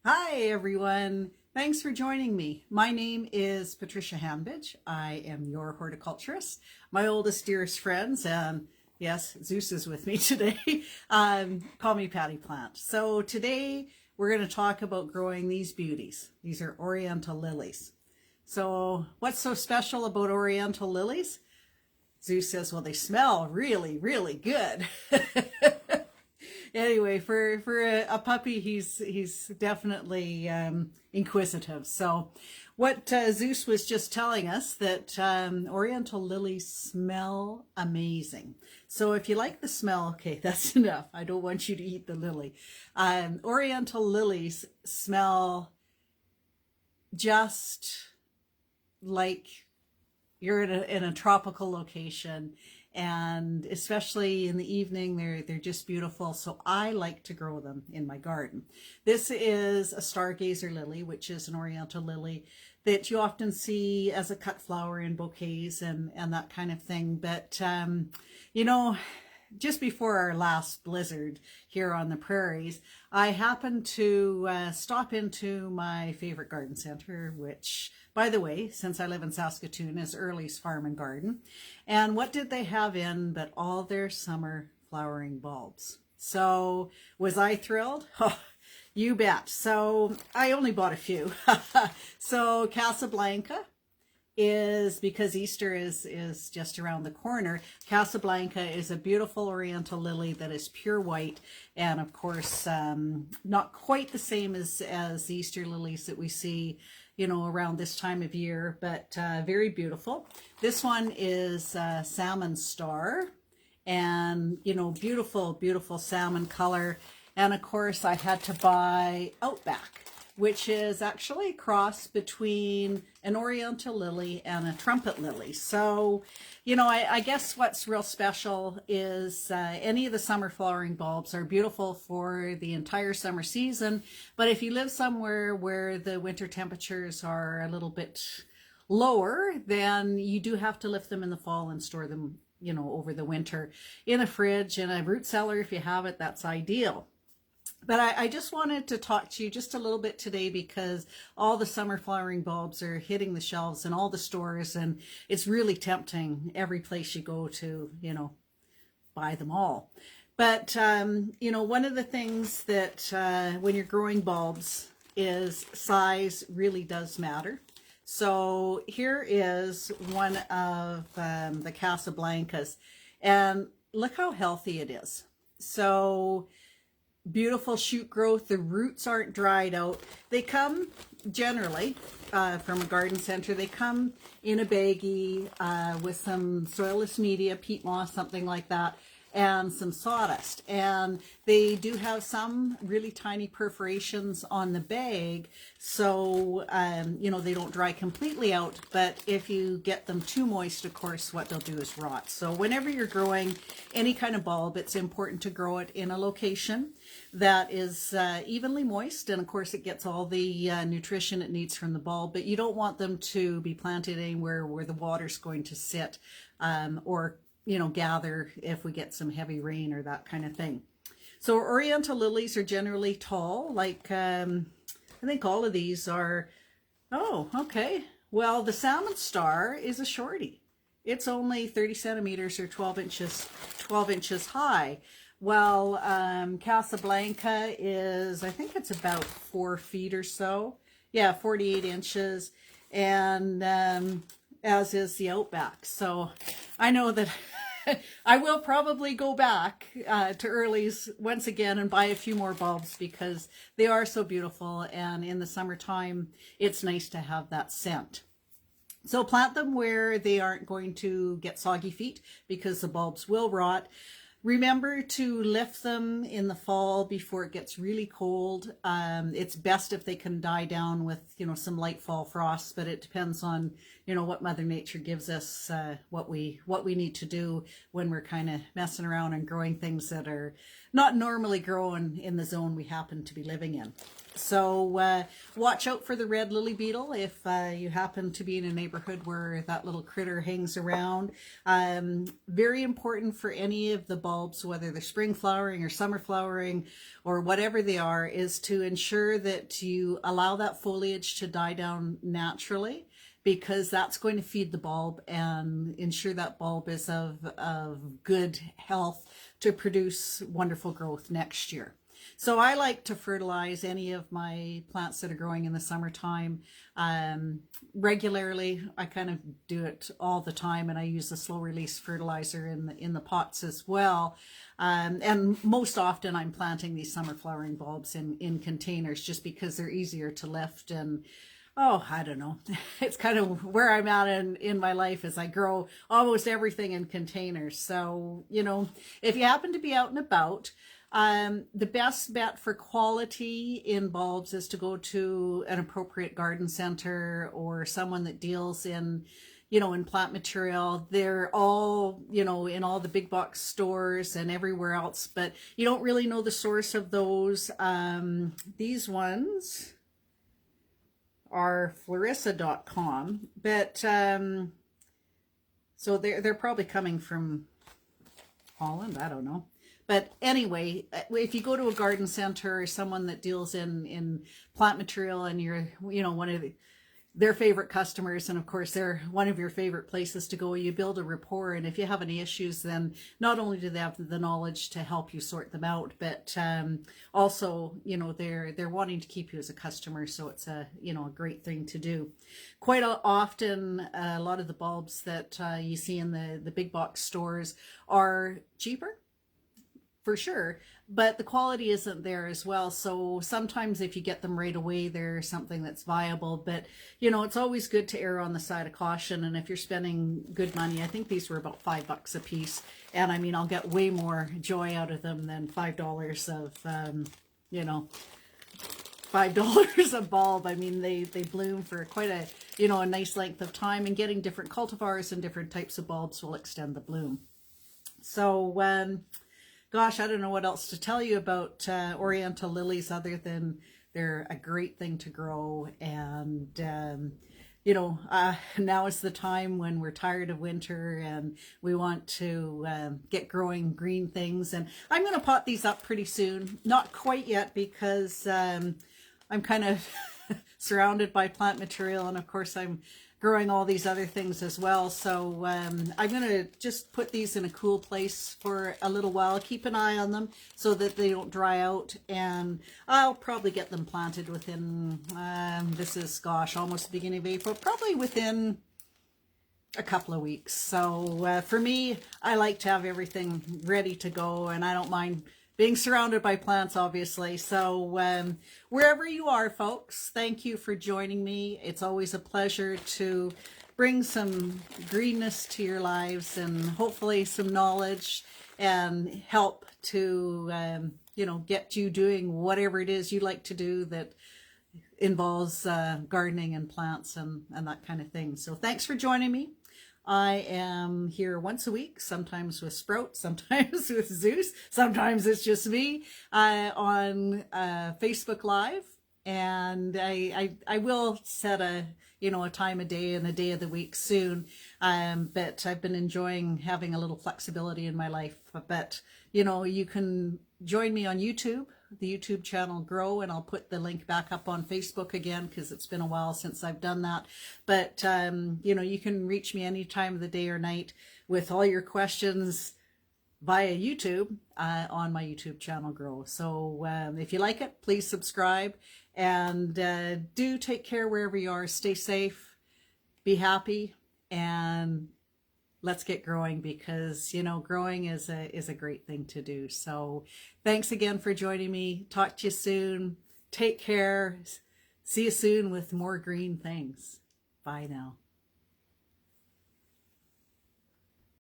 Hi everyone, thanks for joining me. My name is Patricia Hanbidge. I am your horticulturist, my oldest, dearest friends, and yes, Zeus is with me today. Call me Patty Plant. So today we're going to talk about growing these beauties. These are Oriental lilies. So what's so special about Oriental lilies? Zeus says, well, they smell really, really good. Anyway, for a puppy, he's definitely inquisitive. So what Zeus was just telling us, that Oriental lilies smell amazing. So if you like the smell, okay, that's enough. I don't want you to eat the lily. Oriental lilies smell just like you're in a tropical location, and especially in the evening, they're just beautiful. So I like to grow them in my garden. This is a stargazer lily, which is an Oriental lily that you often see as a cut flower in bouquets and that kind of thing. But you know, just before our last blizzard here on the prairies, I happened to stop into my favorite garden center, which, by the way, since I live in Saskatoon, is Early's Farm and Garden. And what did they have in but all their summer flowering bulbs? So was I thrilled? Oh, you bet. So I only bought a few. So Casablanca is, because Easter is just around the corner. Casablanca is a beautiful Oriental lily that is pure white, and of course not quite the same as the Easter lilies that we see, you know, around this time of year, but very beautiful. This one is Salmon Star, and you know, beautiful salmon color. And of course I had to buy Outback, which is actually a cross between an Oriental lily and a trumpet lily. So, you know, I guess what's real special is any of the summer flowering bulbs are beautiful for the entire summer season. But if you live somewhere where the winter temperatures are a little bit lower, then you do have to lift them in the fall and store them, you know, over the winter in a fridge, in a root cellar. If you have it, that's ideal. But I just wanted to talk to you just a little bit today, because all the summer flowering bulbs are hitting the shelves in all the stores, and it's really tempting every place you go to, you know, buy them all. But, you know, one of the things that when you're growing bulbs is size really does matter. So here is one of the Casablancas, and look how healthy it is. So beautiful shoot growth. The roots aren't dried out. They come generally from a garden center. They come in a baggie with some soilless media, peat moss, something like that, and some sawdust. And they do have some really tiny perforations on the bag, so you know, they don't dry completely out. But if you get them too moist, of course, what they'll do is rot. So whenever you're growing any kind of bulb, it's important to grow it in a location that is evenly moist, and of course it gets all the nutrition it needs from the bulb. But you don't want them to be planted anywhere where the water's going to sit or, you know, gather if we get some heavy rain or that kind of thing. So Oriental lilies are generally tall, like I think all of these are. Oh, okay. Well, the Salmon Star is a shorty. It's only 30 centimeters or 12 inches high. Well, Casablanca is, I think it's about 4 feet or so. Yeah, 48 inches. And as is the Outback. So I know that I will probably go back to Early's once again and buy a few more bulbs, because they are so beautiful. And in the summertime, it's nice to have that scent. So plant them where they aren't going to get soggy feet, because the bulbs will rot. Remember to lift them in the fall before it gets really cold. It's best if they can die down with, you know, some light fall frosts, but it depends on, you know, what Mother Nature gives us, what we need to do when we're kind of messing around and growing things that are not normally growing in the zone we happen to be living in. So watch out for the red lily beetle if you happen to be in a neighborhood where that little critter hangs around. Very important for any of the bulbs, whether they're spring flowering or summer flowering or whatever they are, is to ensure that you allow that foliage to die down naturally, because that's going to feed the bulb and ensure that bulb is of good health to produce wonderful growth next year. So I like to fertilize any of my plants that are growing in the summertime regularly. I kind of do it all the time, and I use a slow release fertilizer in the pots as well. And most often I'm planting these summer flowering bulbs in containers, just because they're easier to lift. And oh, I don't know. It's kind of where I'm at in my life, as I grow almost everything in containers. So, you know, if you happen to be out and about, the best bet for quality in bulbs is to go to an appropriate garden center or someone that deals in, you know, in plant material. They're all, you know, in all the big box stores and everywhere else, but you don't really know the source of those. These ones are florissa.com, but so they're probably coming from Holland, I don't know. But anyway, if you go to a garden center or someone that deals in plant material, and you're, you know, one of their favorite customers, and of course they're one of your favorite places to go, you build a rapport. And if you have any issues, then not only do they have the knowledge to help you sort them out, but also, you know, they're wanting to keep you as a customer. So it's a, you know, a great thing to do. Quite often, a lot of the bulbs that you see in the big box stores are cheaper, for sure, but the quality isn't there as well. So sometimes if you get them right away, they're something that's viable, but you know, it's always good to err on the side of caution. And if you're spending good money, I think these were about $5 a piece, and I mean, I'll get way more joy out of them than $5 of you know, $5 a bulb. I mean, they bloom for quite a, you know, a nice length of time, and getting different cultivars and different types of bulbs will extend the bloom. So gosh, I don't know what else to tell you about Oriental lilies, other than they're a great thing to grow. And, you know, now is the time when we're tired of winter and we want to get growing green things. And I'm going to pot these up pretty soon. Not quite yet, because I'm kind of surrounded by plant material. And of course, I'm growing all these other things as well. So I'm going to just put these in a cool place for a little while, keep an eye on them so that they don't dry out, and I'll probably get them planted within, this is, gosh, almost the beginning of April, probably within a couple of weeks. So for me, I like to have everything ready to go, and I don't mind being surrounded by plants, obviously. So wherever you are, folks, thank you for joining me. It's always a pleasure to bring some greenness to your lives, and hopefully some knowledge and help to, you know, get you doing whatever it is you like to do that involves gardening and plants and that kind of thing. So thanks for joining me. I am here once a week, sometimes with Sprout, sometimes with Zeus, sometimes it's just me on Facebook Live. And I will set a, you know, a time of day and a day of the week soon. But I've been enjoying having a little flexibility in my life. But, you know, you can join me on YouTube, the YouTube channel Grow, and I'll put the link back up on Facebook again, because it's been a while since I've done that. But, you know, you can reach me any time of the day or night with all your questions via YouTube on my YouTube channel Grow. So if you like it, please subscribe, and do take care wherever you are. Stay safe, be happy, and let's get growing, because, you know, growing is a great thing to do. So thanks again for joining me. Talk to you soon. Take care. See you soon with more green things. Bye now.